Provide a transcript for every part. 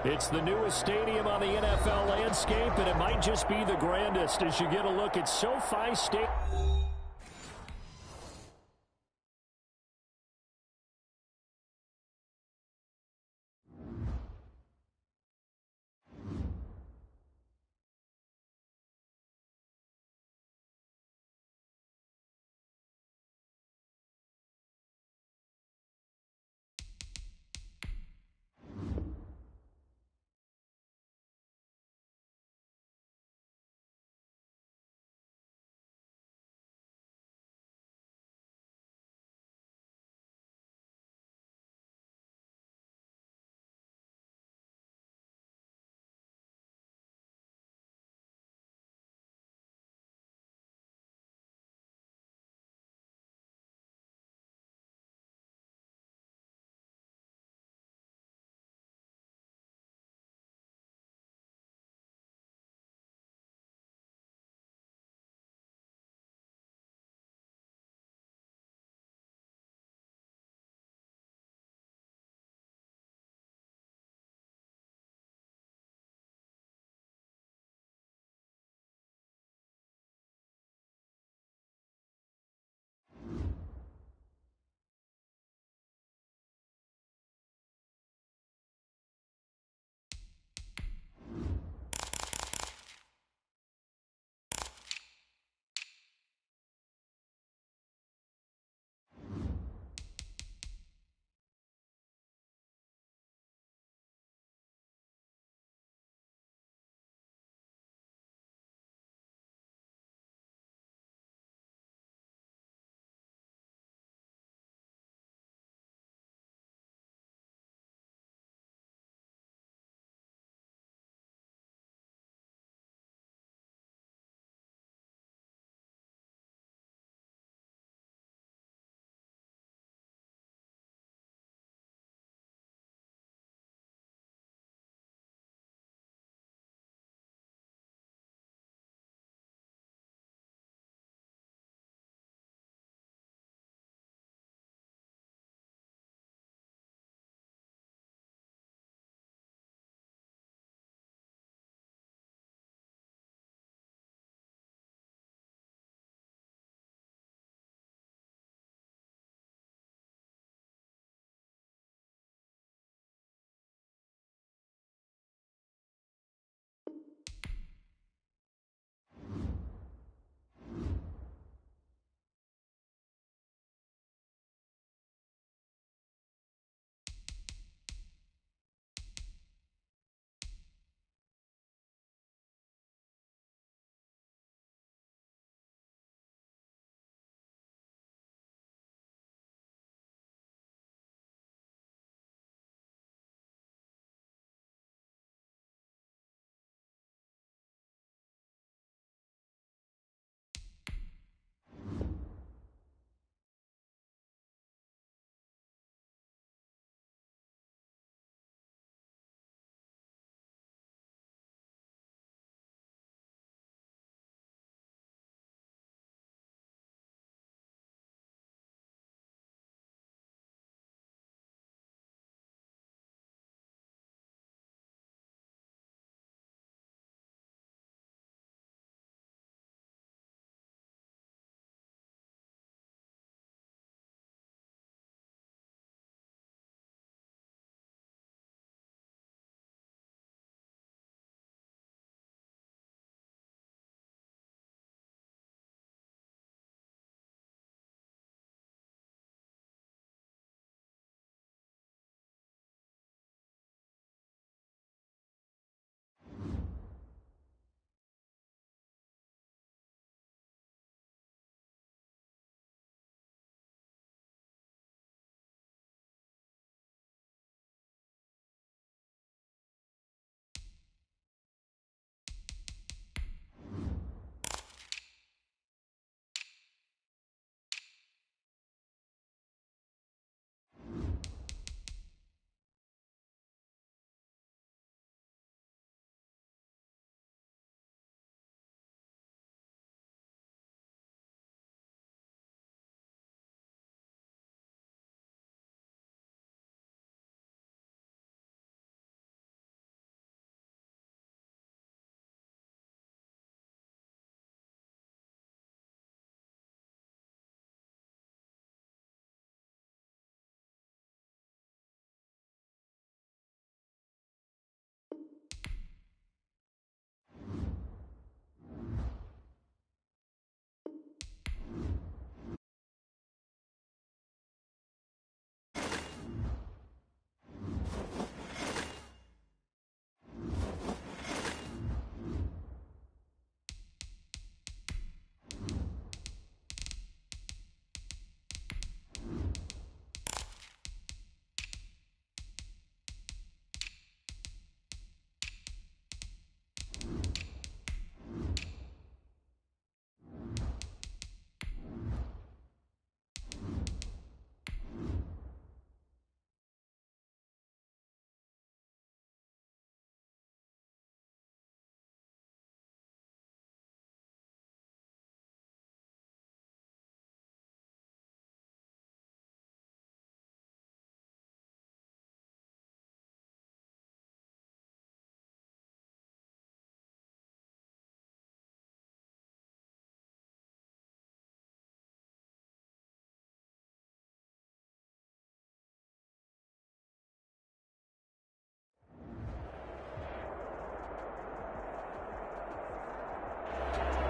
It's the newest stadium on the NFL landscape, and it might just be the grandest as you get a look at SoFi Stadium.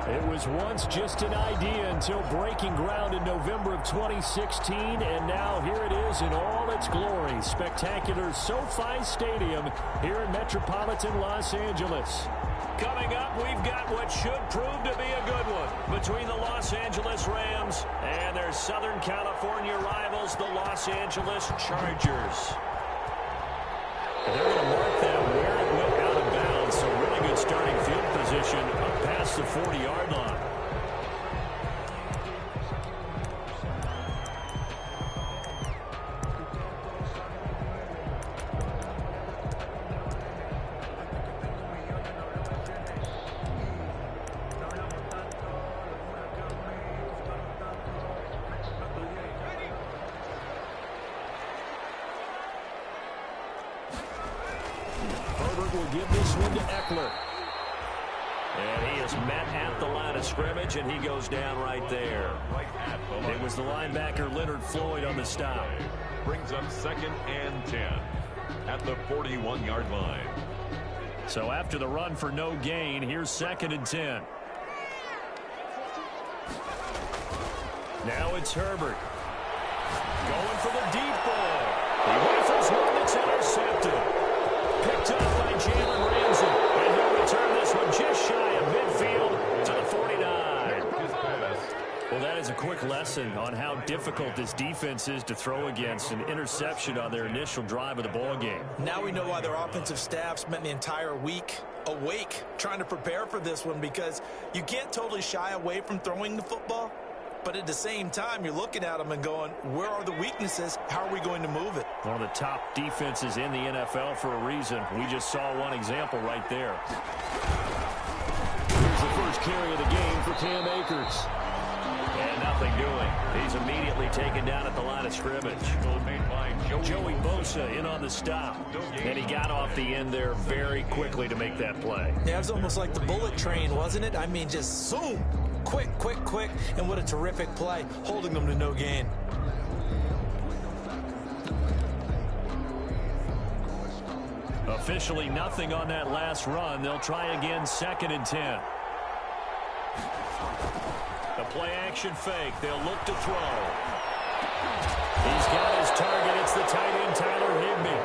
It was once just an idea until breaking ground in November of 2016, and now here it is in all its glory. Spectacular SoFi Stadium here in metropolitan Los Angeles. Coming up, we've got what should prove to be a good one between the Los Angeles Rams and their Southern California rivals, the Los Angeles Chargers. They're going to mark that where it went out of bounds, so really good starting field position up past the 40-yard line. Will give this one to Eckler. And he is met at the line of scrimmage, and he goes down right there. It was the linebacker Leonard Floyd on the stop. Brings up 2nd and 10 at the 41-yard line. So after the run for no gain, here's 2nd and 10. Now it's Herbert. Going for the deep ball. He rifles one that's intercepted. Picked up by Jalen Ramsey. And he'll return this one just shy of midfield to the 49. Well, that is a quick lesson on how difficult this defense is to throw against. An interception on their initial drive of the ball game. Now we know why their offensive staff spent the entire week awake trying to prepare for this one, because you can't totally shy away from throwing the football. But at the same time, you're looking at them and going, where are the weaknesses? How are we going to move it? One of the top defenses in the NFL for a reason. We just saw one example right there. Here's the first carry of the game for Cam Akers. And nothing doing. He's immediately taken down at the line of scrimmage. Joey Bosa in on the stop. And he got off the end there very quickly to make that play. Yeah, it was almost like the bullet train, wasn't it? I mean, just zoom. Quick, quick, quick, and what a terrific play, holding them to no gain. Officially nothing on that last run. They'll try again, 2nd and 10. The play-action fake. They'll look to throw. He's got his target. It's the tight end, Tyler Higbee.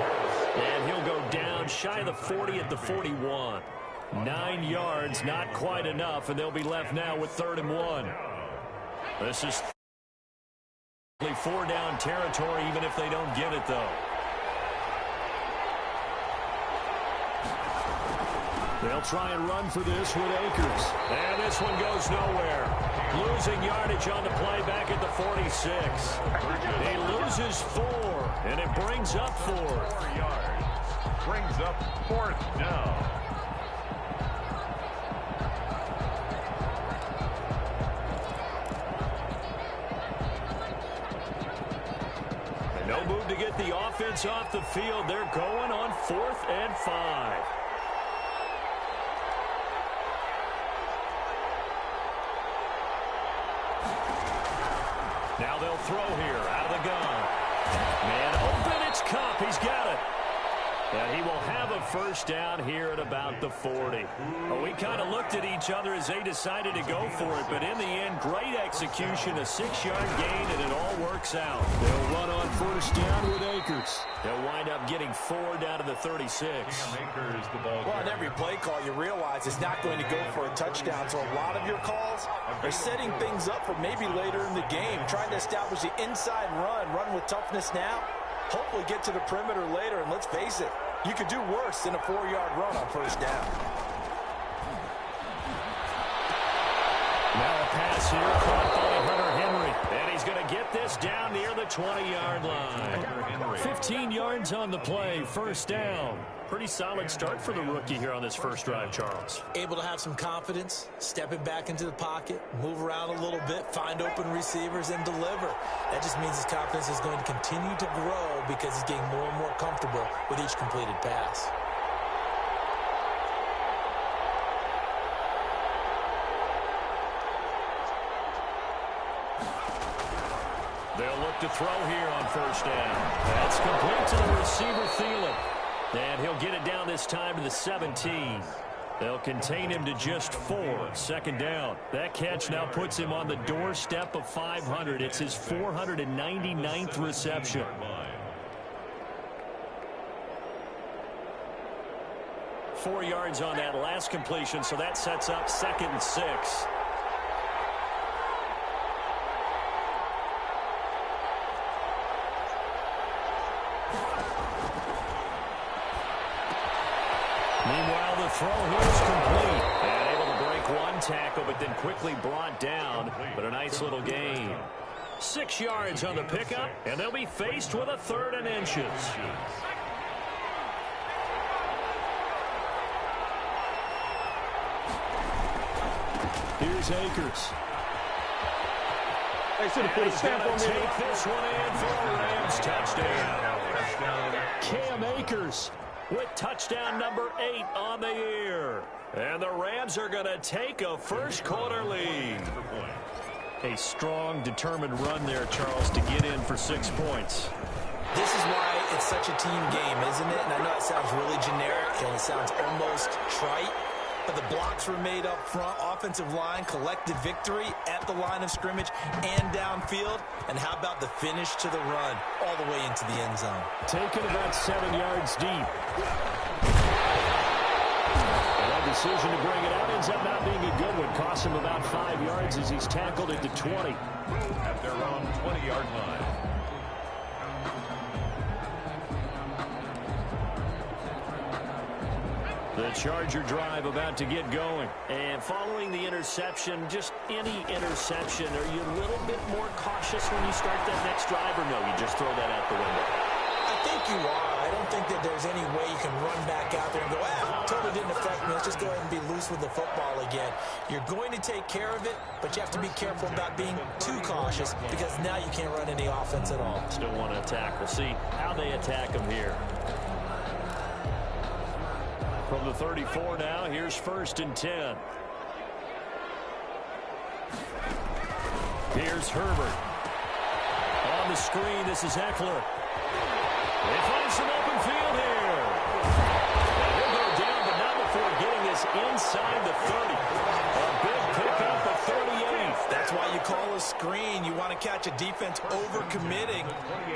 And he'll go down shy of the 40 at the 41. 9 yards, not quite enough, and they'll be left now with 3rd and 1. This is 4-down territory, even if they don't get it, though. They'll try and run for this with Akers. And this one goes nowhere. Losing yardage on the play back at the 46. He loses 4, and it brings up 4. 4 yards. Brings up 4th down. No move to get the offense off the field. They're going on 4th and 5. Now they'll throw here out of the gun. Man open, it's Kupp. He's got it. And he will have a first down here at about the 40. Well, we kind of looked at each other as they decided to go for it, but in the end, great execution, a 6-yard gain, and it all works out. They'll run on first down with Akers. They'll wind up getting 4 down to the 36. Well, on every play call, you realize it's not going to go for a touchdown, so a lot of your calls are setting things up for maybe later in the game, trying to establish the inside run with toughness now. Hopefully get to the perimeter later, and let's face it, you could do worse than a 4-yard run on first down. Now a pass here caught by Hunter Henry. And he's going to get this down near the 20-yard line. 15 yards on the play, first down. Pretty solid start for the rookie here on this first drive, Charles. Able to have some confidence, stepping back into the pocket, move around a little bit, find open receivers, and deliver. That just means his confidence is going to continue to grow because he's getting more and more comfortable with each completed pass. They'll look to throw here on first down. That's complete to the receiver, Thielen. And he'll get it down this time to the 17. They'll contain him to just 4. Second down. That catch now puts him on the doorstep of 500. It's his 499th reception. 4 yards on that last completion, so that sets up 2nd and 6. Meanwhile, the throw here is complete. And able to break one tackle, but then quickly brought down. But a nice little gain. 6 yards on the pickup, and they'll be faced with a 3rd and inches. Here's Akers. They should have put a stamp on there. Take this one in for a Rams touchdown. Cam Akers with touchdown number 8 on the year. And the Rams are going to take a first-quarter lead. A strong, determined run there, Charles, to get in for 6 points. This is why it's such a team game, isn't it? And I know it sounds really generic and it sounds almost trite, but the blocks were made up front. Offensive line, collected victory at the line of scrimmage and downfield. And how about the finish to the run all the way into the end zone? Taken about 7 yards deep. And that decision to bring it out ends up not being a good one. Costs him about 5 yards as he's tackled at the 20. At their own 20-yard line. The Charger drive about to get going. And following the interception, just any interception, are you a little bit more cautious when you start that next drive, or no, you just throw that out the window? I think you are. I don't think that there's any way you can run back out there and go, totally didn't affect me. Let's just go ahead and be loose with the football again. You're going to take care of it, but you have to be careful about being too cautious because now you can't run any offense at all. Still want to attack. We'll see how they attack him here. From the 34 now, here's 1st and 10. Here's Herbert. On the screen, this is Eckler. They find some open field here. And he'll go down, but not before getting this inside the 30. A big pickup of 38. That's why you call a screen. You want to catch a defense overcommitting.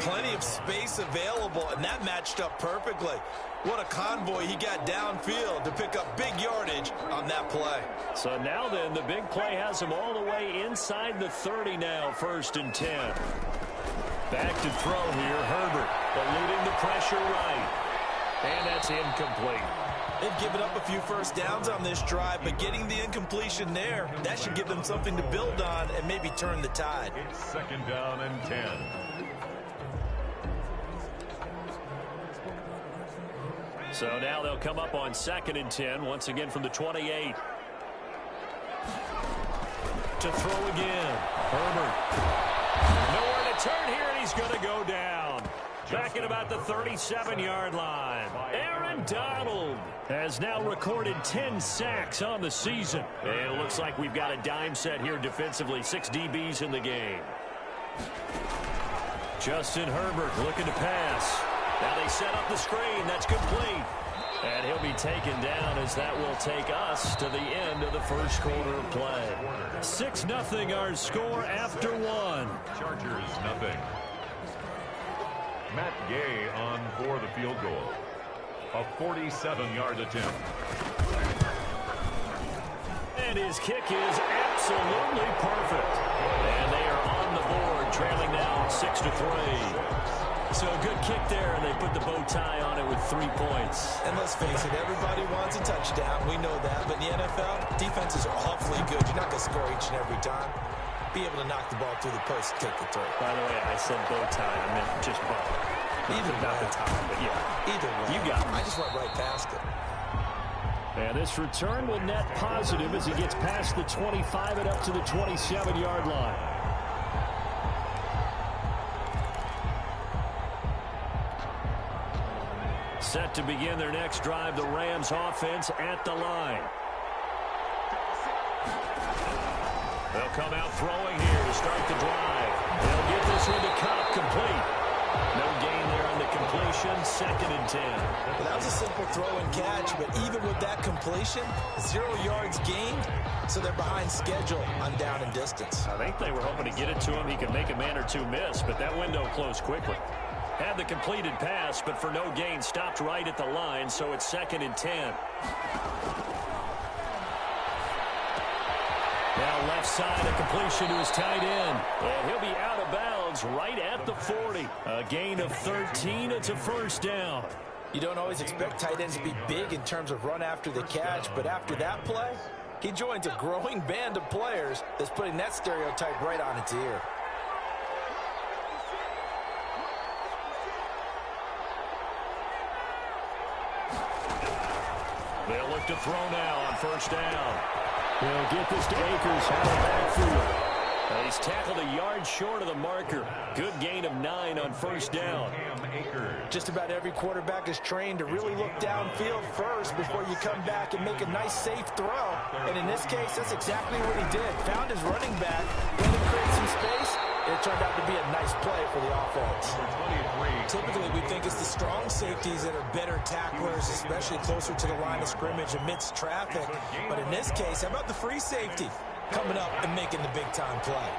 Plenty of space available, and that matched up perfectly. What a convoy he got downfield to pick up big yardage on that play. So now then, the big play has him all the way inside the 30 now, 1st and 10. Back to throw here, Herbert, eluding the pressure right. And that's incomplete. They've given up a few first downs on this drive, but getting the incompletion there, that should give them something to build on and maybe turn the tide. It's 2nd down and 10. So now they'll come up on 2nd and 10, once again from the 28. To throw again, Herbert. Nowhere to turn here, and he's going to go down. Back at about the 37-yard line. Aaron Donald has now recorded 10 sacks on the season. And it looks like we've got a dime set here defensively. 6 DBs in the game. Justin Herbert looking to pass. Now they set up the screen. That's complete. And he'll be taken down as that will take us to the end of the first quarter of play. 6-0 our score after 1. Chargers nothing. Matt Gay on for the field goal. A 47-yard attempt. And his kick is absolutely perfect. And they are on the board, trailing now 6-3. So a good kick there, and they put the bow tie on it with 3 points. And let's face it, everybody wants a touchdown. We know that. But in the NFL, defenses are awfully good. You're not going to score each and every time. Be able to knock the ball through the post and take the throw. By the way, I said bow tie. I meant just bow. Either not the tie, but yeah. Either way. You got it. I just went right past it. And this return will net positive as he gets past the 25 and up to the 27-yard line. Set to begin their next drive, the Rams offense at the line. They'll come out throwing here to start the drive. They'll get this one to Cup complete. No gain there on the completion, 2nd and 10. Well, that was a simple throw and catch, but even with that completion, 0 yards gained, so they're behind schedule on down and distance. I think they were hoping to get it to him. He could make a man or two miss, but that window closed quickly. Had the completed pass, but for no gain, stopped right at the line, so it's 2nd and 10. Now left side, a completion to his tight end. And he'll be out of bounds right at the 40. A gain of 13. It's a 1st down. You don't always expect tight ends to be big in terms of run after the catch, but after that play, he joins a growing band of players that's putting that stereotype right on its ear. They'll look to throw now on 1st down. They'll get this to Akers out of the backfield. He's tackled a yard short of the marker. Good gain of 9 on 1st down. Just about every quarterback is trained to really look downfield first before you come back and make a nice, safe throw. And in this case, that's exactly what he did. Found his running back, let him create some space. It turned out to be a nice play for the offense. Typically, we think it's the strong safeties that are better tacklers, especially closer to the line of scrimmage amidst traffic. But in this case, how about the free safety coming up and making the big-time play?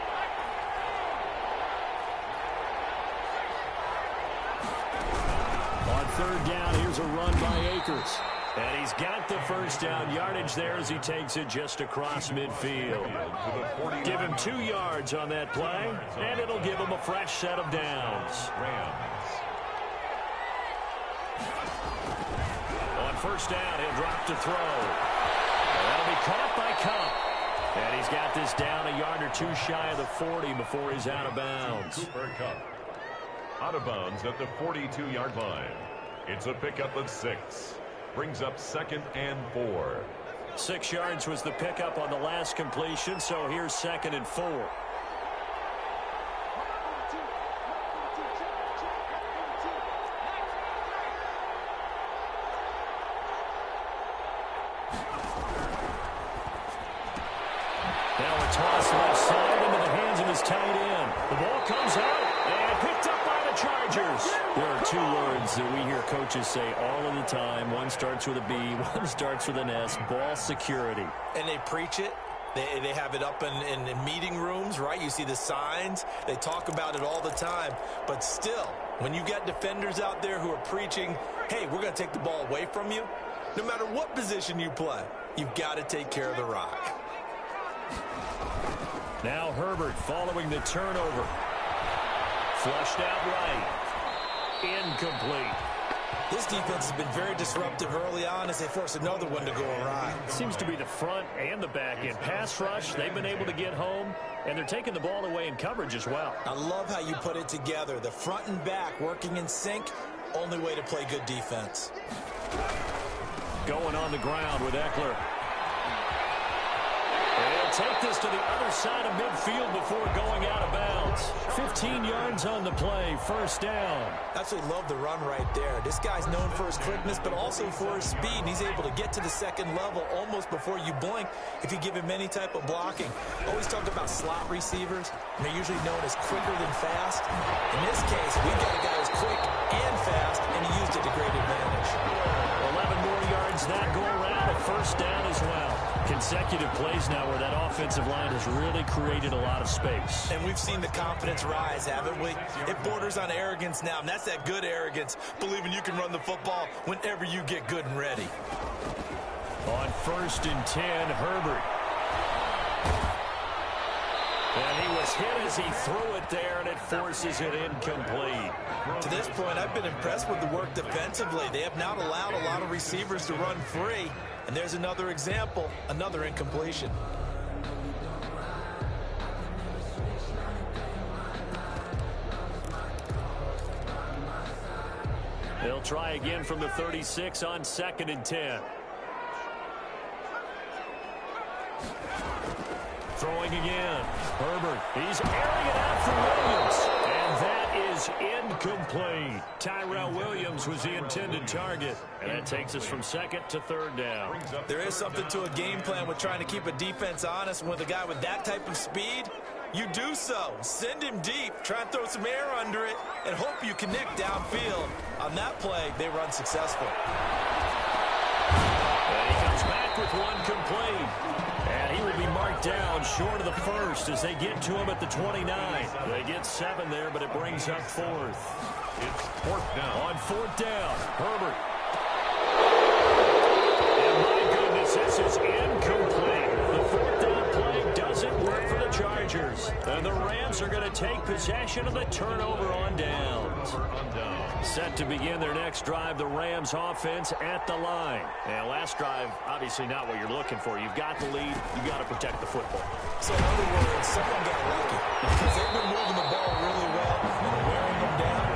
On 3rd down, here's a run by Akers. And he's got the 1st down yardage there as he takes it just across midfield. Give him 2 yards on that play, and it'll give him a fresh set of downs. On 1st down, he'll drop to throw. And that'll be caught by Cup. And he's got this down a yard or 2 shy of the 40 before he's out of bounds. Out of bounds at the 42-yard line. It's a pickup of 6. Brings up 2nd and 4. 6 yards was the pickup on the last completion, so here's 2nd and 4. Now a toss left side into the hands of his tight end. The ball comes out and picked up by the Chargers. There are 2 words that we hear coaches say all of the time. One starts with a B, one starts with an S. Ball security. And they preach it. They have it up in meeting rooms, right? You see the signs. They talk about it all the time. But still, when you got defenders out there who are preaching, hey, we're going to take the ball away from you, no matter what position you play, you've got to take care of the rock. Now Herbert following the turnover. Flushed out right. Incomplete. This defense has been very disruptive early on as they force another one to go awry. Seems to be the front and the back end. Pass rush, they've been able to get home, and they're taking the ball away in coverage as well. I love how you put it together. The front and back working in sync, only way to play good defense. Going on the ground with Eckler. They'll take this to the other side of midfield before going out of bounds. 15 yards on the play, 1st down. Absolutely love the run right there. This guy's known for his quickness, but also for his speed. And he's able to get to the 2nd level almost before you blink if you give him any type of blocking. Always talk about slot receivers, and they're usually known as quicker than fast. In this case, we've got a guy who's quick and fast, and he used it to great advantage. 11 more yards that go around, a 1st down as well. Consecutive plays now where that offensive line has really created a lot of space. And we've seen the confidence rise, haven't we? It borders on arrogance now, and that's that good arrogance, believing you can run the football whenever you get good and ready. On 1st and 10, Herbert. And he was hit as he threw it there, and it forces it incomplete. To this point, I've been impressed with the work defensively. They have not allowed a lot of receivers to run free. And there's another example, another incompletion. They'll try again from the 36 on 2nd and 10. Throwing again. Herbert, he's airing it out for Williams. And that is incomplete. Tyrell Williams was the intended target. And that takes us from 2nd to 3rd down. There is something to a game plan with trying to keep a defense honest. With a guy with that type of speed, You do so. Send him deep. Try and throw some air under it and hope you connect downfield. On that play, they run successful. And he comes back with one complete. And he will be marked down short of the first as they get to him at the 29. They get 7 there, but it brings up 4th. It's 4th down. On 4th down, Herbert. And my goodness, this is incomplete. The 4th down play doesn't work for the Chargers. And the Rams are going to take possession of the turnover on downs. Set to begin their next drive, the Rams offense at the line. And last drive, obviously not what you're looking for. You've got the lead. You've got to protect the football. So in other words, someone got lucky because they've been moving the ball really well and wearing them down.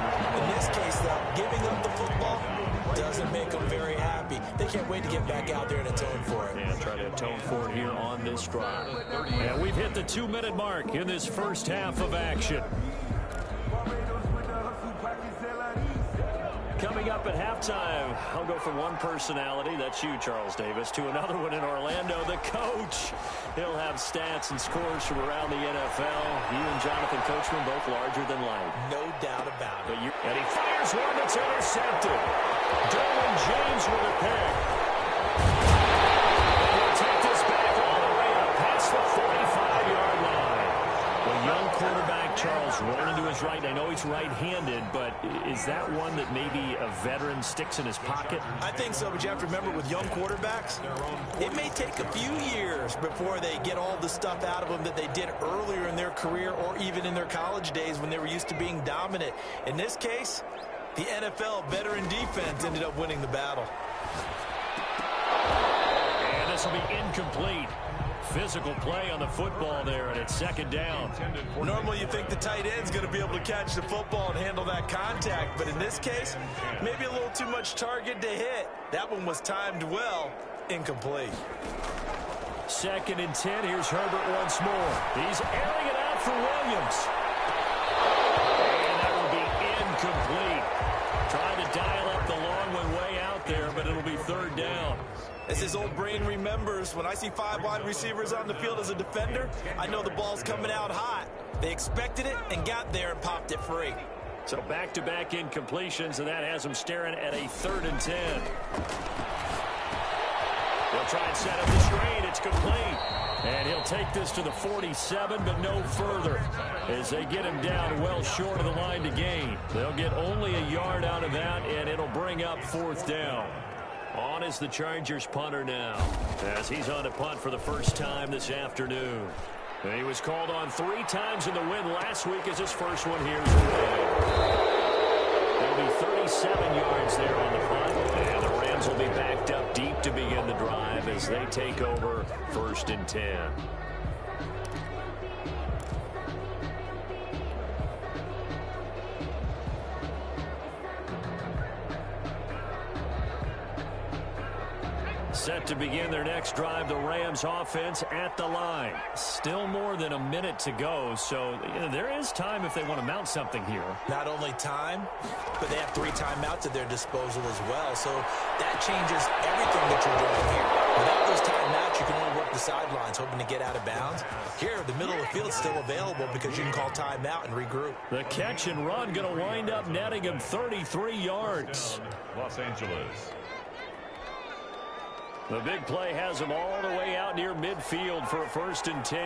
In this case, though, giving up the football doesn't make them very happy. They can't wait to get back out there and atone for it. And try to atone for it here on this drive. And we've hit the 2-minute mark in this first half of action. Coming up at halftime, I'll go from one personality, that's you, Charles Davis, to another one in Orlando, the coach. He'll have stats and scores from around the NFL. You and Jonathan Coachman both larger than life. No doubt about it. And he fires one that's intercepted. Derwin James with a pick. And he'll take this back all the way up past the 45-yard line. The young quarterback, Charles, rolling to his right. I know he's right-handed, but is that one that maybe a veteran sticks in his pocket? I think so, but you have to remember with young quarterbacks, it may take a few years before they get all the stuff out of them that they did earlier in their career or even in their college days when they were used to being dominant. In this case, the NFL veteran defense ended up winning the battle. And this will be incomplete. Physical play on the football there, and it's 2nd down. Normally you think the tight end's going to be able to catch the football and handle that contact, but in this case, maybe a little too much target to hit. That one was timed well, incomplete. 2nd and 10, here's Herbert once more. He's airing it out for Williams. And that will be incomplete. Trying to dial up the long one way out there, but it'll be 3rd down. As his old brain remembers, when I see 5 wide receivers on the field as a defender, I know the ball's coming out hot. They expected it and got there and popped it free. So back-to-back incompletions, and that has him staring at a 3rd and 10. They'll try and set up the screen. It's complete. And he'll take this to the 47, but no further, as they get him down well short of the line to gain. They'll get only a yard out of that, and it'll bring up 4th down. On is the Chargers punter now, as he's on a punt for the first time this afternoon. And he was called on 3 times in the win last week as his first one here today. There'll be 37 yards there on the punt, and the Rams will be backed up deep to begin the drive as they take over 1st and 10. Set to begin their next drive, the Rams offense at the line. Still more than a minute to go, so there is time if they want to mount something here. Not only time, but they have 3 timeouts at their disposal as well, so that changes everything that you're doing here. Without those timeouts, you can only work the sidelines, hoping to get out of bounds. Here, the middle of the field is still available because you can call timeout and regroup. The catch and run going to wind up netting him 33 yards. Los Angeles. The big play has him all the way out near midfield for a 1st and 10.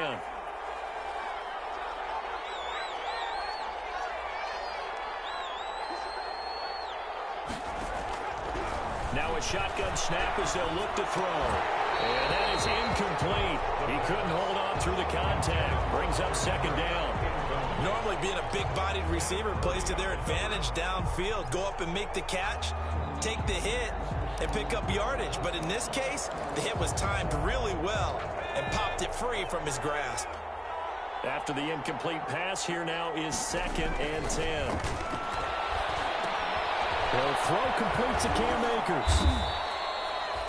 Now a shotgun snap as they'll look to throw. And that is incomplete. He couldn't hold on through the contact. Brings up 2nd down. Normally being a big-bodied receiver plays to their advantage downfield. Go up and make the catch, take the hit, and pick up yardage. But in this case, the hit was timed really well and popped it free from his grasp. After the incomplete pass, here now is 2nd and 10. The throw complete to Cam Akers.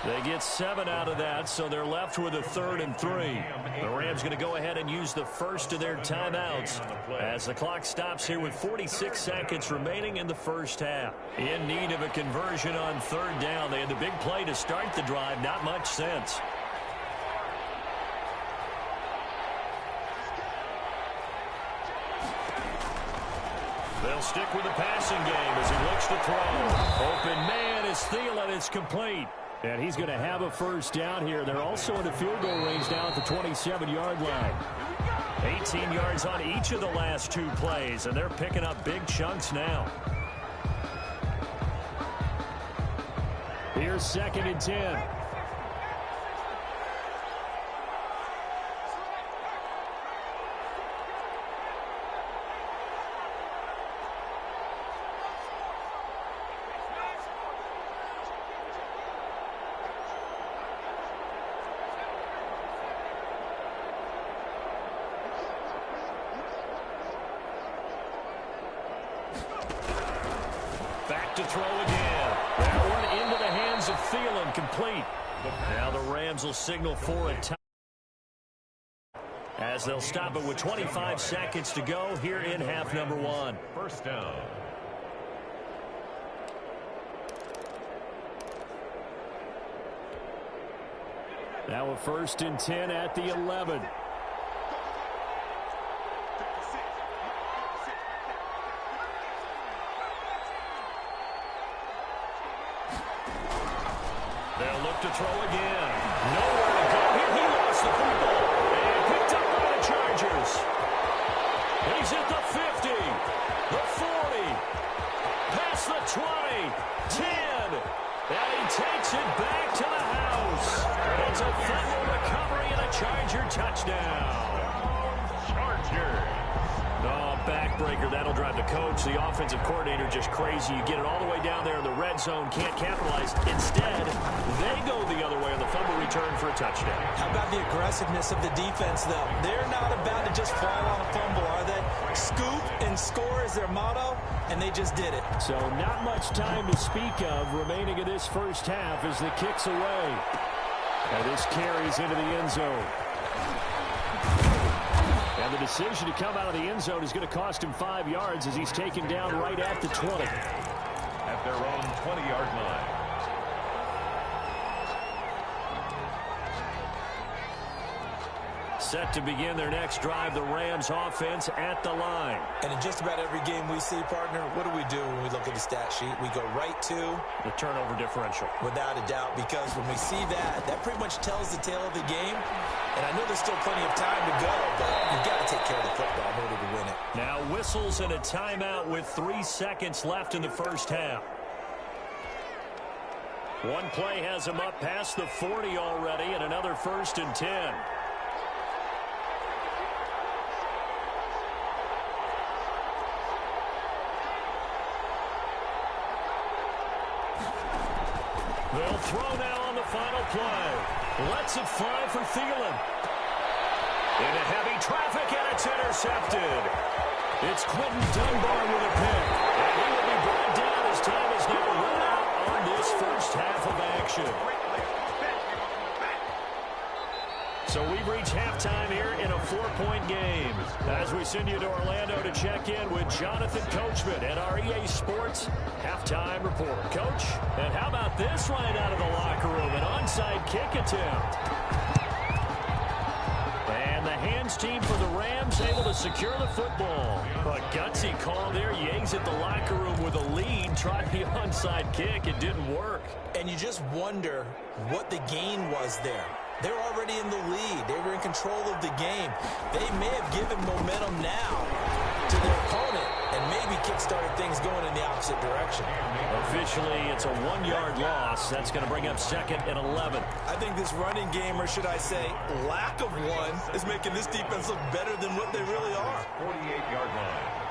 They get 7 out of that, so they're left with a 3rd and 3. The Rams going to go ahead and use the first of their timeouts as the clock stops here with 46 seconds remaining in the first half. In need of a conversion on 3rd down. They had the big play to start the drive. Not much sense. They'll stick with the passing game as he looks to throw. Open man is Thielen. It's complete. And he's going to have a first down here. They're also in the field goal range now at the 27-yard line. 18 yards on each of the last two plays, and they're picking up big chunks now. Here's 2nd and 10. Back to throw again. That one into the hands of Thielen, complete. Now the Rams will signal for a time as they'll stop it with 25 seconds to go here in half number 1. First down. Now a 1st and 10 at the 11. They'll look to throw again. Nowhere to go here. He lost the football. And picked up by the Chargers. He's at the 50, the 40, past the 20, 10. And he takes it back to the house. It's a fumble recovery and a Charger touchdown. Chargers. Oh, backbreaker. That'll drive the coach, the offensive coordinator, just crazy. You get it all the way down there in the red zone, can't capitalize. Instead, they go the other way on the fumble return for a touchdown. How about the aggressiveness of the defense, though? They're not about to just fall on a fumble, are they? Scoop and score is their motto, and they just did it. So not much time to speak of remaining in this first half as the kick's away. And this carries into the end zone. And the decision to come out of the end zone is going to cost him 5 yards as he's taken down right at the 20. At their own 20-yard line. Set to begin their next drive, the Rams offense at the line. And in just about every game we see, partner, what do when we look at the stat sheet? We go right to the turnover differential. Without a doubt, because when we see that, that pretty much tells the tale of the game. And I know there's still plenty of time to go, but you've got to take care of the football in order to win it. Now whistles and a timeout with 3 seconds left in the first half. One play has him up past the 40 already, and another 1st and 10. They'll throw now on the final play. Lets it fly for Thielen. Into heavy traffic, and it's intercepted. It's Quentin Dunbar with a pick. And he will be brought down as time is now run out on this first half of action. So we've reached halftime here in a 4-point game. As we send you to Orlando to check in with Jonathan Coachman at our EA Sports halftime report. Coach, and how about this right out of the locker room? An onside kick attempt. And the hands team for the Rams able to secure the football. A gutsy call there. Yanks at the locker room with a lead. Tried the onside kick. It didn't work. And you just wonder what the gain was there. They're already in the lead. They were in control of the game. They may have given momentum now to their opponent and maybe kick-started things going in the opposite direction. Officially, it's a 1-yard loss. That's going to bring up 2nd and 11. I think this running game, or should I say lack of one, is making this defense look better than what they really are. 48-yard line.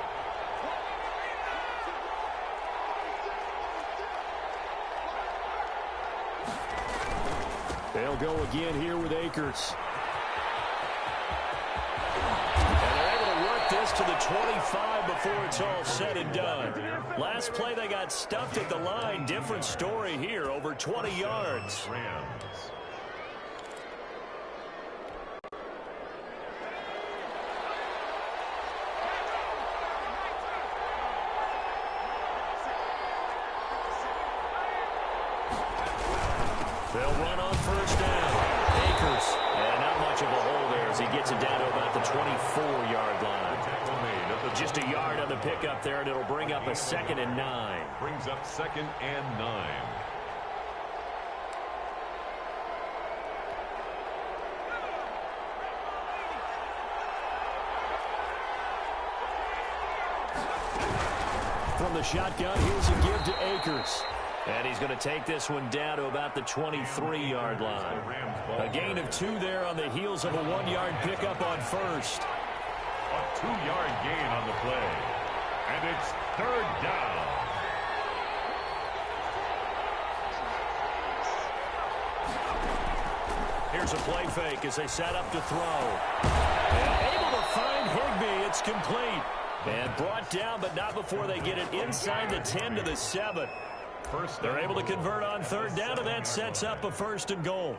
They'll go again here with Akers. And they're able to work this to the 25 before it's all said and done. Last play they got stuffed at the line. Different story here, over 20 yards. Rams. They'll run on first down. Akers. And not much of a hole there as he gets it down to about the 24-yard line. Tackle made at the just a yard on the pickup there, and it'll bring up a 2nd and 9. Brings up 2nd and 9. From the shotgun, here's a give to Akers. And he's going to take this one down to about the 23-yard line. A gain of 2 there on the heels of a 1-yard pickup on first. A 2-yard gain on the play. And it's 3rd down. Here's a play fake as they set up to throw. And able to find Higbee. It's complete. And brought down, but not before they get it inside the 10 to the 7. They're able to convert on 3rd down, and that sets up a 1st and goal.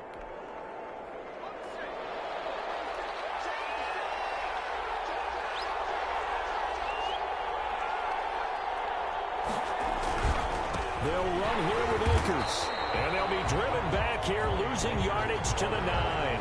They'll run here with Akers. And they'll be driven back here, losing yardage to the 9.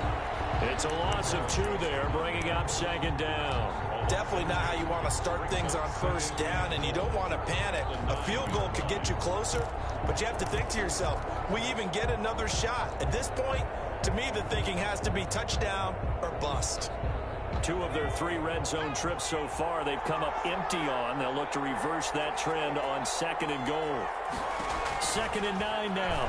It's a loss of 2 there, bringing up 2nd down. Definitely not how you want to start things on 1st down, and you don't want to panic. A field goal could get you closer, but you have to think to yourself, we even get another shot. At this point, to me, the thinking has to be touchdown or bust. 2 of their 3 red zone trips so far, they've come up empty on. They'll look to reverse that trend on 2nd and goal. 2nd and 9 now.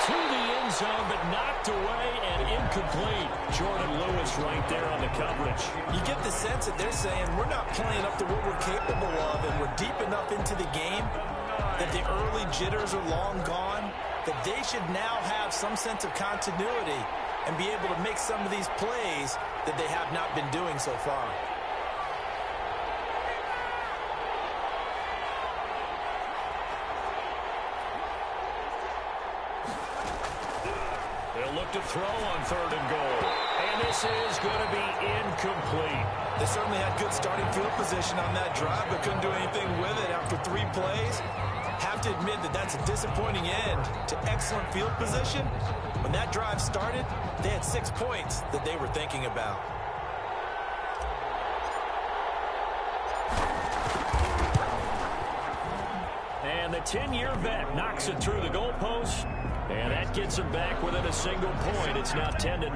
To the end zone, but knocked away and incomplete. Jordan Lewis right there on the coverage. You get the sense that they're saying we're not playing up to what we're capable of, and we're deep enough into the game that the early jitters are long gone, that they should now have some sense of continuity and be able to make some of these plays that they have not been doing so far. Look to throw on 3rd and goal. And this is going to be incomplete. They certainly had good starting field position on that drive, but couldn't do anything with it after 3 plays. Have to admit that that's a disappointing end to excellent field position. When that drive started, they had 6 points that they were thinking about. And the 10-year vet knocks it through the goalpost. And that gets him back within a single point. It's now 10-9.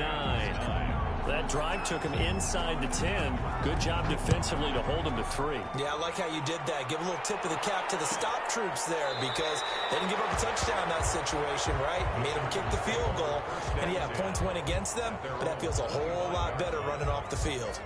That drive took him inside the 10. Good job defensively to hold him to 3. Yeah, I like how you did that. Give a little tip of the cap to the stop troops there, because they didn't give up a touchdown in that situation, right? Made them kick the field goal. And yeah, points went against them, but that feels a whole lot better running off the field.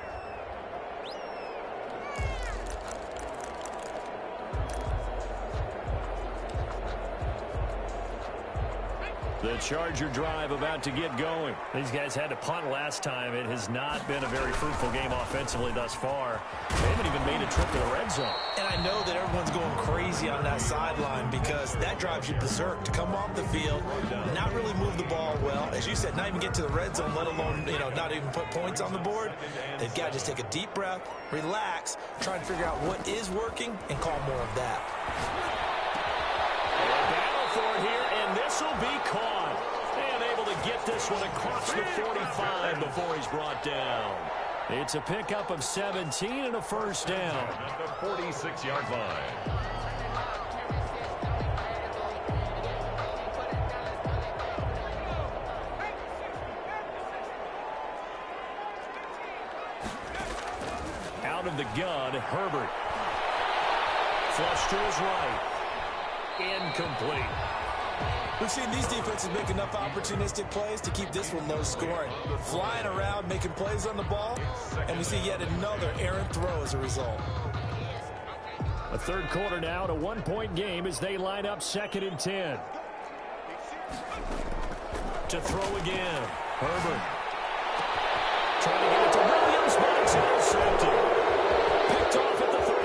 The Charger drive about to get going. These guys had to punt last time. It has not been a very fruitful game offensively thus far. They haven't even made a trip to the red zone. And I know that everyone's going crazy on that sideline because that drives you berserk to come off the field, not really move the ball well. As you said, not even get to the red zone, let alone, not even put points on the board. They've got to just take a deep breath, relax, try and figure out what is working, and call more of that. Battle for it here, and this will be caught. And able to get this one across the 45 before he's brought down. It's a pickup of 17 and a 1st down. At the 46-yard line. Out of the gun, Herbert. Flush to his right. Incomplete. We've seen these defenses make enough opportunistic plays to keep this one low scoring. Flying around, making plays on the ball, and we see yet another errant throw as a result. A 3rd quarter now, and a 1-point game as they line up 2nd and 10. To throw again. Herbert. Trying to get it to Williams, but it's intercepted. Picked off at the 39.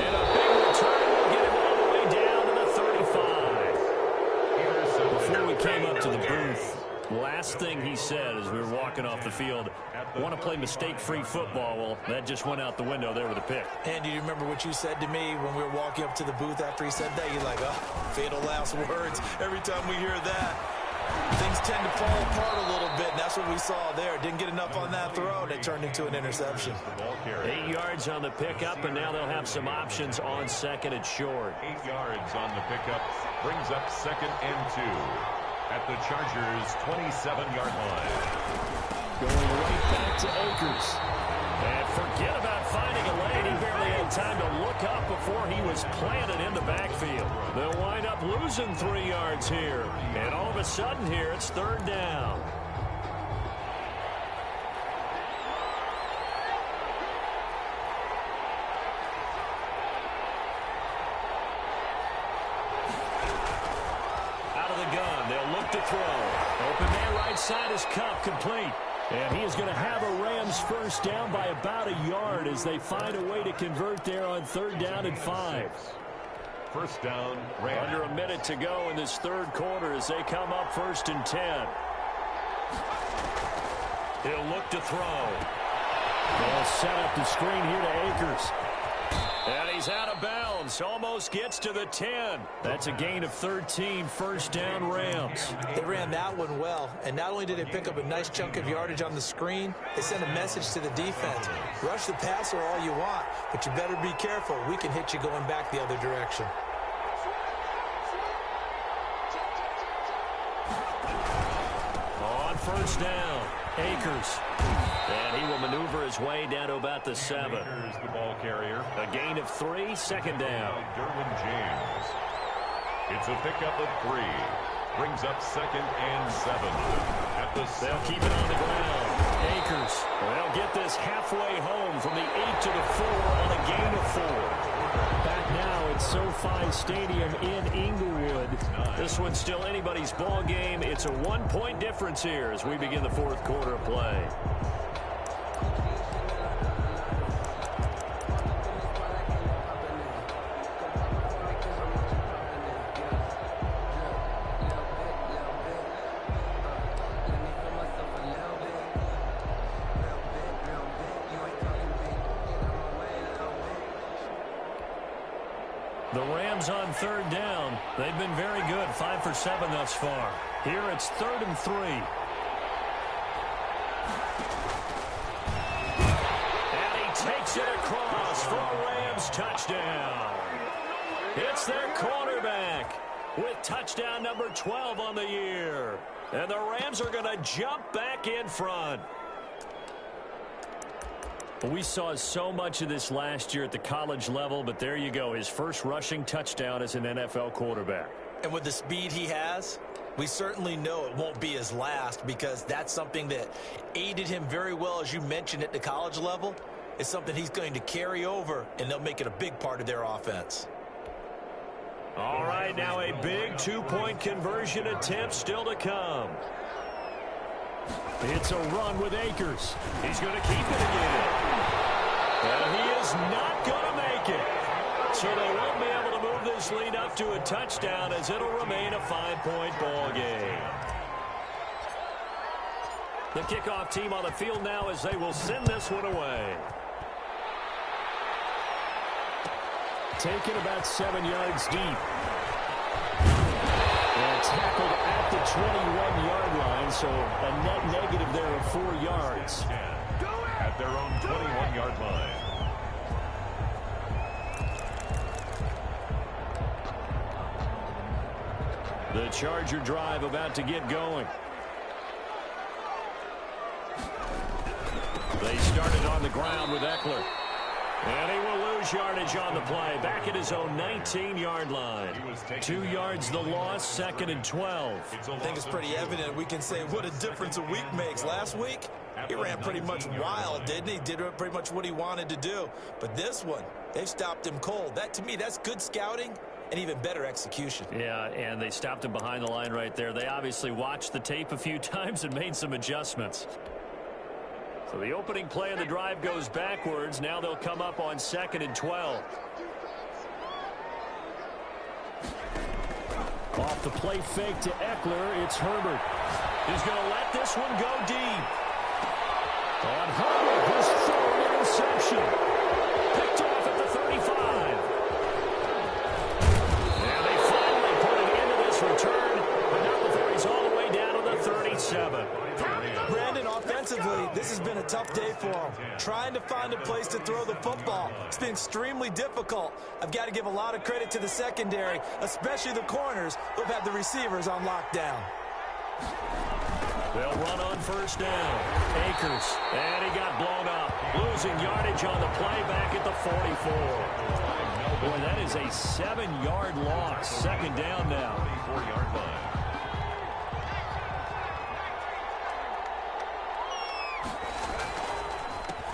And a big return will get him all the way down to the 35. Before we came up to the booth, last thing he said as we were walking off the field, want to play mistake-free football. Well, that just went out the window there with a pick. And do you remember what you said to me when we were walking up to the booth after he said that? You're like, oh, fatal last words. Every time we hear that, things tend to fall apart a little bit, and that's what what we saw there. Didn't get enough on that throw, and it turned into an interception. 8 yards on the pickup, and now they'll have some options on second and short. 8 yards on the pickup brings up second and 2 at the Chargers' 27-yard line. Going right back to Akers. And forget about finding a lane. He barely had time to look up before he was planted in the backfield. They'll wind up losing 3 yards here. And all of a sudden here, it's third down. Out of the gun, they'll look to throw. Open man right side is Cup, complete. And he is going to have a Rams first down by about a yard as they find a way to convert there on third down and 5. First down, Rams. Under a minute to go in this third quarter as they come up first and 10. He'll look to throw. They'll set up the screen here to Akers. And he's out of bounds. Almost gets to the 10. That's a gain of 13. First down, Rams. They ran that one well, and not only did they pick up a nice chunk of yardage on the screen, they sent a message to the defense. Rush the passer all you want, but you better be careful. We can hit you going back the other direction. On first down, Akers. And he will maneuver his way down to about the 7. Here's the ball carrier. A gain of 3, second down. Derwin James. It's a pickup of 3. Brings up second and 7. At the They'll keep it on the ground. Akers. They'll get this halfway home from the 8 to the 4 on a gain of 4. Back now at SoFi Stadium in Inglewood. This one's still anybody's ball game. It's a 1-point difference here as we begin the fourth quarter of play. The Rams on third down. They've been very good, 5 for 7 thus far. Here it's 3rd and 3. And he takes it across for a Rams touchdown. It's their quarterback with touchdown number 12 on the year. And the Rams are going to jump back in front. We saw so much of this last year at the college level, but there you go. His first rushing touchdown as an NFL quarterback. And with the speed he has, we certainly know it won't be his last, because that's something that aided him very well, as you mentioned, at the college level. It's something he's going to carry over, and they'll make it a big part of their offense. All right, now a big 2-point conversion attempt still to come. It's a run with Akers. He's going to keep it again. And he is not going to make it. So they won't be able to move this lead up to a touchdown, as it'll remain a 5-point ball game. The kickoff team on the field now as they will send this one away. Taken about 7 yards deep. And tackled at the 21-yard line, so a net negative there of 4 yards. At their own 21-yard line. The Charger drive about to get going. They started on the ground with Eckler. And he will lose yardage on the play. Back at his own 19-yard line. 2 yards the loss, 2nd and 12. I think it's pretty evident. We can say what a difference a week makes. Last week, he ran pretty much wild, didn't he? Did pretty much what he wanted to do. But this one, they've stopped him cold. That, to me, that's good scouting and even better execution. Yeah, and they stopped him behind the line right there. They obviously watched the tape a few times and made some adjustments. So the opening play of the drive goes backwards. Now they'll come up on 2nd and 12. Off the play fake to Eckler, it's Herbert. He's going to let this one go deep. On Herbert, his 3rd interception. Picked off at the 35. And they finally put an end to this return, but not before he's all the way down to the 37. Brandon, Offensively, this has been a tough day for them. Trying to find a place to throw the football. It's been extremely difficult. I've got to give a lot of credit to the secondary, especially the corners who have had the receivers on lockdown. They'll run on first down. Akers, and he got blown up. Losing yardage on the play back at the 44. Boy, that is a 7-yard loss. Second down now. 24-yard line.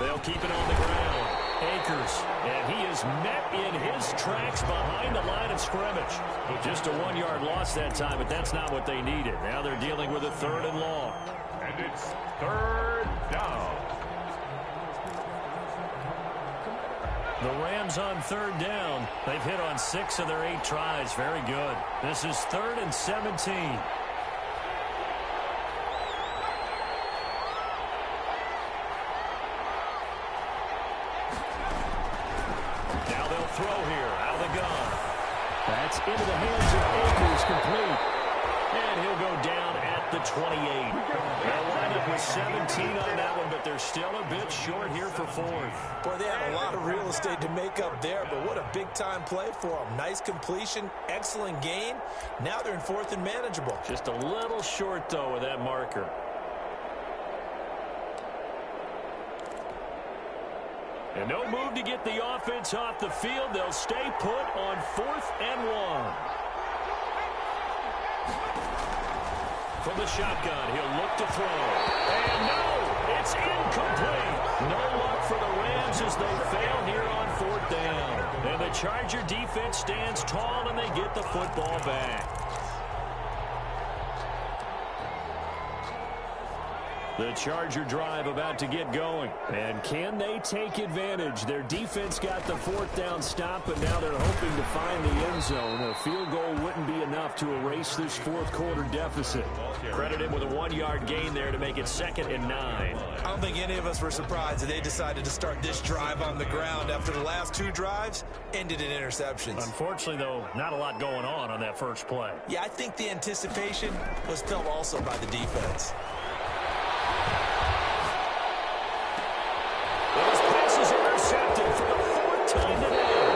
They'll keep it on the ground. Akers, and he is met in his tracks behind the line of scrimmage. Just a 1-yard loss that time, but that's not what they needed. Now they're dealing with a 3rd and long. And it's 3rd down. The Rams on 3rd down. They've hit on 6 of their 8 tries. Very good. This is 3rd and 17. Now they'll throw here out of the gun. That's into the hands of Akers, complete. And he'll go down at the 28. They'll wind up with 17 on that one, but they're still a bit short here for 4th. Boy, they have a lot of real estate to make up there, but what a big-time play for them. Nice completion, excellent gain. Now they're in 4th and manageable. Just a little short, though, with that marker. And no move to get the offense off the field. They'll stay put on 4th and 1. From the shotgun, he'll look to throw. And no, it's incomplete. No luck for the Rams as they fail here on 4th down. And the Charger defense stands tall, and they get the football back. The Charger drive about to get going. And can they take advantage? Their defense got the 4th down stop, but now they're hoping to find the end zone. A field goal wouldn't be enough to erase this 4th quarter deficit. Credit him with a 1-yard gain there to make it 2nd and 9. I don't think any of us were surprised that they decided to start this drive on the ground after the last 2 drives ended in interceptions. Unfortunately, though, not a lot going on that first play. Yeah, I think the anticipation was felt also by the defense. His pass is intercepted for the 4th time today.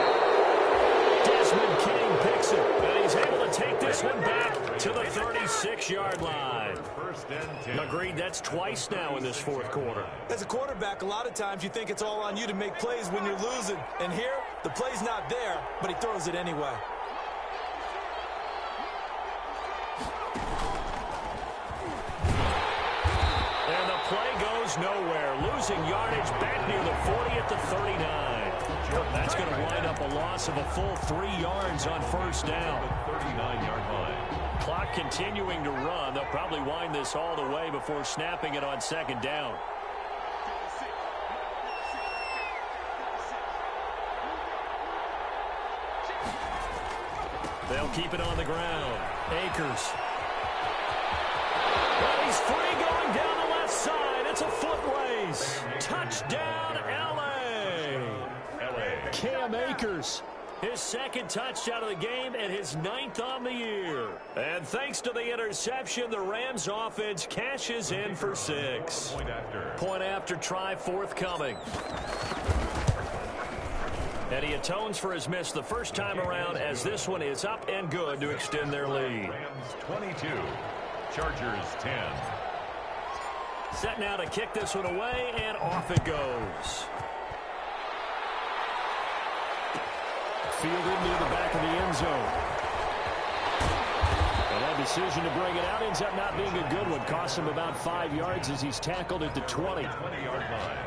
Desmond King picks it, and he's able to take this one back to the 36-yard line. 1st and 10. Agreed, that's twice now in this 4th quarter. As a quarterback, a lot of times you think it's all on you to make plays when you're losing. And here, the play's not there, but he throws it anyway. And the play goes nowhere. Losing yardage back near the 40 at the 39. That's going to wind up a loss of a full 3 yards on 1st down. 39-yard line. Clock continuing to run. They'll probably wind this all the way before snapping it on 2nd down. They'll keep it on the ground. Akers. Well, he's free going down the left side. It's a foot race. Touchdown, L.A. Cam Akers. His 2nd touchdown of the game and his 9th on the year. And thanks to the interception, the Rams offense cashes in for 6. Point after try forthcoming. And he atones for his miss the first time around as this one is up and good to extend their lead. Rams 22, Chargers 10. Set now to kick this one away, and off it goes. Fielded near the back of the end zone. And that decision to bring it out ends up not being a good one. Costs him about 5 yards as he's tackled at the 20. 20-yard line.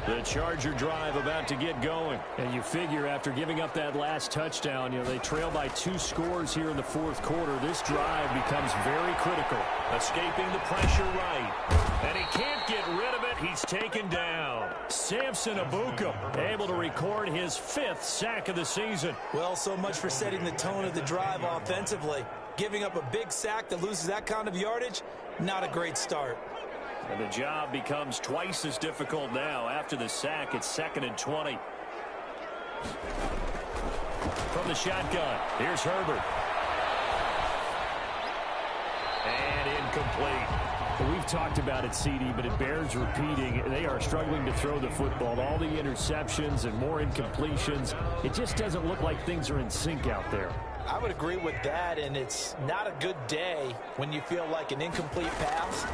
The Charger drive about to get going. And you figure after giving up that last touchdown, they trail by 2 scores here in the 4th quarter. This drive becomes very critical. Escaping the pressure right. And he can't get rid of it. He he's taken down. Samson Abuka able to record his 5th sack of the season. Well, so much for setting the tone of the drive offensively. Giving up a big sack that loses that kind of yardage, not a great start. And the job becomes twice as difficult now. After the sack, it's 2nd and 20. From the shotgun, here's Herbert. And incomplete. We've talked about it, CD, but it bears repeating. They are struggling to throw the football. All the interceptions and more incompletions. It just doesn't look like things are in sync out there. I would agree with that, and it's not a good day when you feel like an incomplete pass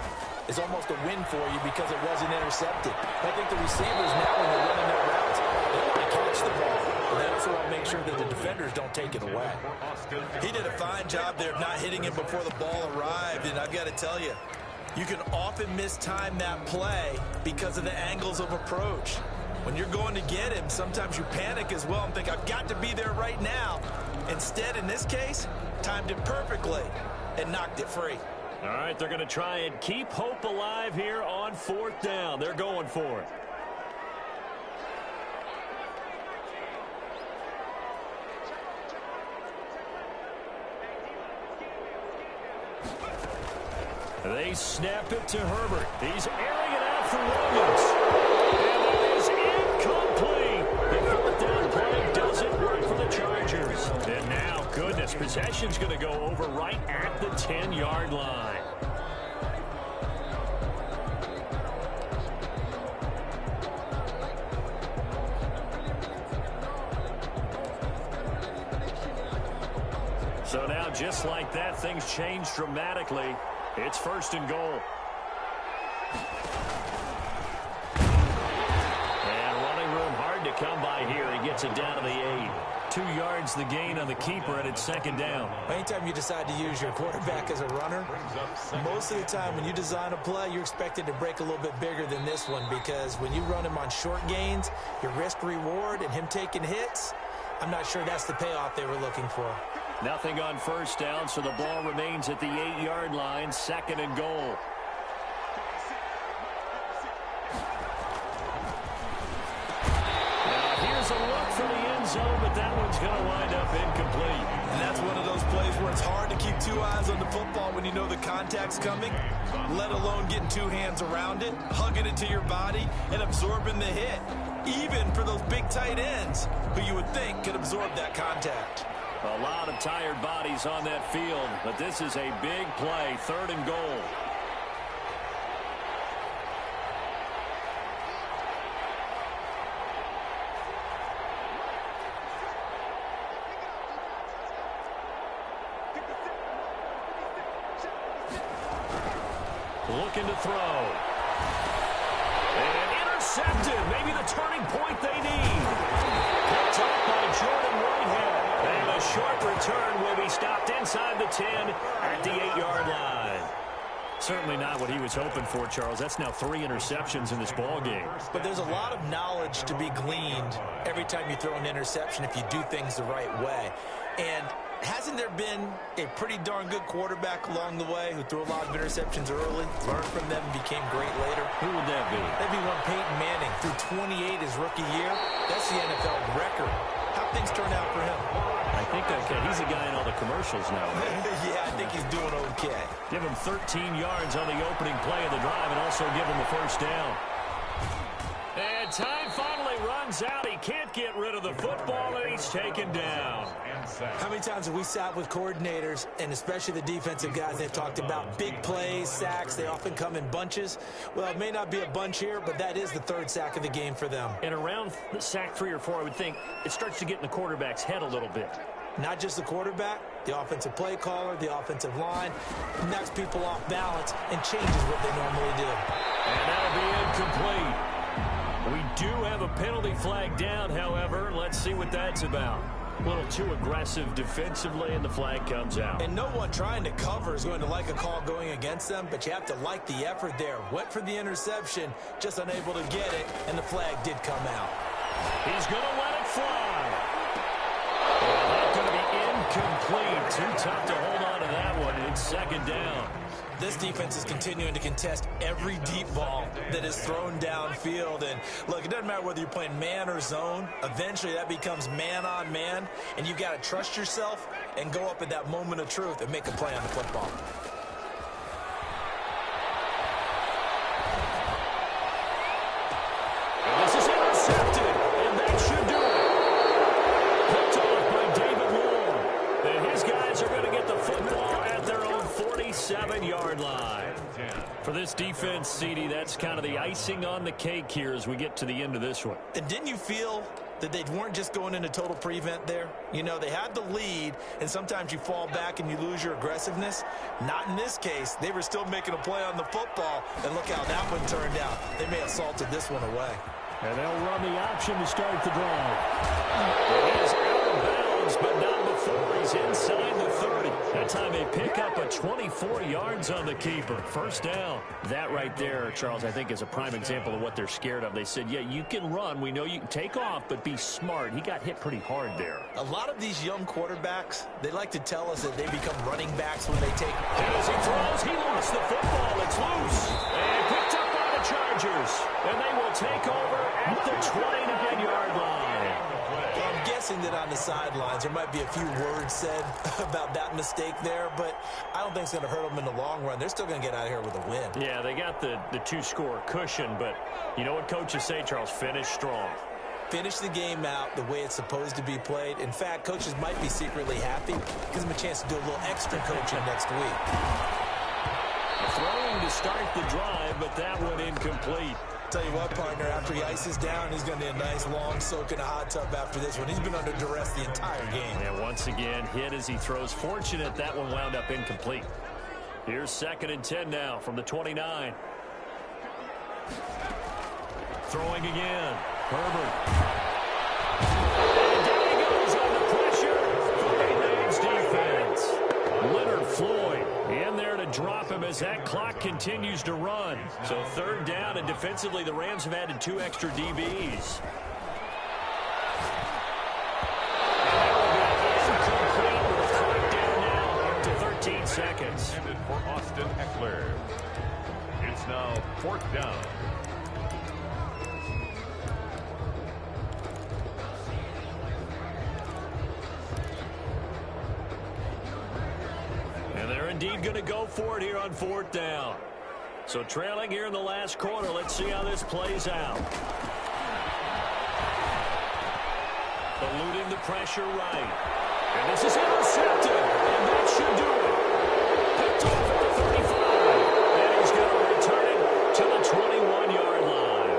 is almost a win for you because it wasn't intercepted. I think the receivers now, when they're running their routes, they want to catch the ball. And they also want to make sure that the defenders don't take it away. He did a fine job there of not hitting him before the ball arrived, and I've got to tell you, you can often mistime that play because of the angles of approach. When you're going to get him, sometimes you panic as well and think, I've got to be there right now. Instead, in this case, timed it perfectly and knocked it free. All right, they're going to try and keep hope alive here on 4th down. They're going for it. They snap it to Herbert. He's airing it out for Williams. And it is incomplete. The 4th down play doesn't work for the Chargers. And now, goodness, possession's going to go over right at the 10-yard line. So now, just like that, things change dramatically. It's 1st and goal. And running room hard to come by here. He gets it down to the 8. 2 yards the gain on the keeper, and it's 2nd down. Anytime you decide to use your quarterback as a runner, most of the time when you design a play, you're expected to break a little bit bigger than this one, because when you run him on short gains, your risk-reward and him taking hits, I'm not sure that's the payoff they were looking for. Nothing on 1st down, so the ball remains at the 8-yard line, 2nd and goal. Now here's a look for the end zone, but that one's going to wind up incomplete. And that's one of those plays where it's hard to keep 2 eyes on the football when you know the contact's coming, let alone getting 2 hands around it, hugging it to your body, and absorbing the hit, even for those big tight ends who you would think could absorb that contact. A lot of tired bodies on that field, but this is a big play, 3rd and goal. Looking to throw. And intercepted. Maybe the turning point they need. Picked up by Jordan Whitehead. And a short return will be stopped inside the 10 at the 8-yard line. Certainly not what he was hoping for, Charles. That's now 3 interceptions in this ball game. But there's a lot of knowledge to be gleaned every time you throw an interception if you do things the right way. And hasn't there been a pretty darn good quarterback along the way who threw a lot of interceptions early, learned from them, and became great later? Who would that be? That'd be one Peyton Manning, threw 28 his rookie year. That's the NFL record. How things turn out for him? I think he's a guy in all the commercials now. Yeah, I think he's doing okay. Give him 13 yards on the opening play of the drive and also give him the 1st down. And time finally runs out. He can't get rid of the football, and he's taken down. How many times have we sat with coordinators, and especially the defensive guys, they've talked about big plays, sacks. They often come in bunches. Well, it may not be a bunch here, but that is the 3rd sack of the game for them. And around sack 3 or 4, I would think it starts to get in the quarterback's head a little bit. Not just the quarterback, the offensive play caller, the offensive line, knocks people off balance and changes what they normally do. And that'll be incomplete. We do have a penalty flag down, however. Let's see what that's about. A little too aggressive defensively, and the flag comes out. And no one trying to cover is going to like a call going against them, but you have to like the effort there. Went for the interception, just unable to get it, and the flag did come out. He's going to let it fly. And that's going to be incomplete. incomplete. Too tough to hold on to that one. It's second down. This defense is continuing to contest every deep ball that is thrown downfield. And, look, it doesn't matter whether you're playing man or zone. Eventually, that becomes man-on-man, and you've got to trust yourself and go up at that moment of truth and make a play on the football. And this is intercepted, and that should do it. Picked off by David Long. And his guys are going to get the football at their own 47-yard line. For this defense, CD, that's kind of the icing on the cake here as we get to the end of this one. And didn't you feel that they weren't just going into total prevent there? You know, they had the lead, and sometimes you fall back and you lose your aggressiveness. Not in this case. They were still making a play on the football, and look how that one turned out. They may have salted this one away. And they'll run the option to start the drive. It is out of bounds, but not before he's inside the 30. That time they pick up a 24 yards on the keeper. First down. That right there, Charles, I think is a prime example of what they're scared of. They said, yeah, you can run. We know you can take off, but be smart. He got hit pretty hard there. A lot of these young quarterbacks, they like to tell us that they become running backs when they take. And as he throws, he lost the football. It's loose. And picked up by the Chargers. And they will take over at the 29-yard line. I'm guessing that on the sidelines there might be a few words said about that mistake there, but I don't think it's going to hurt them in the long run. They're still going to get out of here with a win. Yeah, they got the two-score cushion, but you know what coaches say, Charles? Finish strong. Finish the game out the way it's supposed to be played. In fact, coaches might be secretly happy. Gives them a chance to do a little extra coaching next week. Throwing to start the drive, but that one incomplete. Tell you what, partner, after he ices down, he's going to need a nice long soak in a hot tub after this one. He's been under duress the entire game. And once again, hit as he throws. Fortunate that one wound up incomplete. Here's 2nd and 10 now from the 29. Throwing again. Herbert. And down he goes on the pressure for the Rams defense. Leonard Floyd in there to drop him as that clock continues to run. So 3rd down, and defensively the Rams have added 2 extra DBs. Incomplete with a clock down now to 13 seconds. For Austin Eckler. It's now 4th down. Indeed going to go for it here on 4th down. So trailing here in the last quarter. Let's see how this plays out. Eluding the pressure right. And this is intercepted. And that should do it. Picked off at the 35. And he's going to return it to the 21-yard line.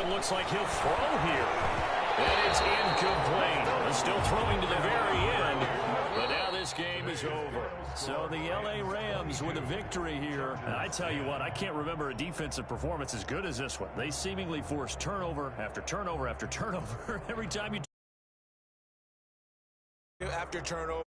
Looks like he'll throw here. And it's incomplete. Still throwing to the very end. But now this game is over. So the L.A. Rams with a victory here. And I tell you what, I can't remember a defensive performance as good as this one. They seemingly forced turnover after turnover after turnover every time you... After turnover.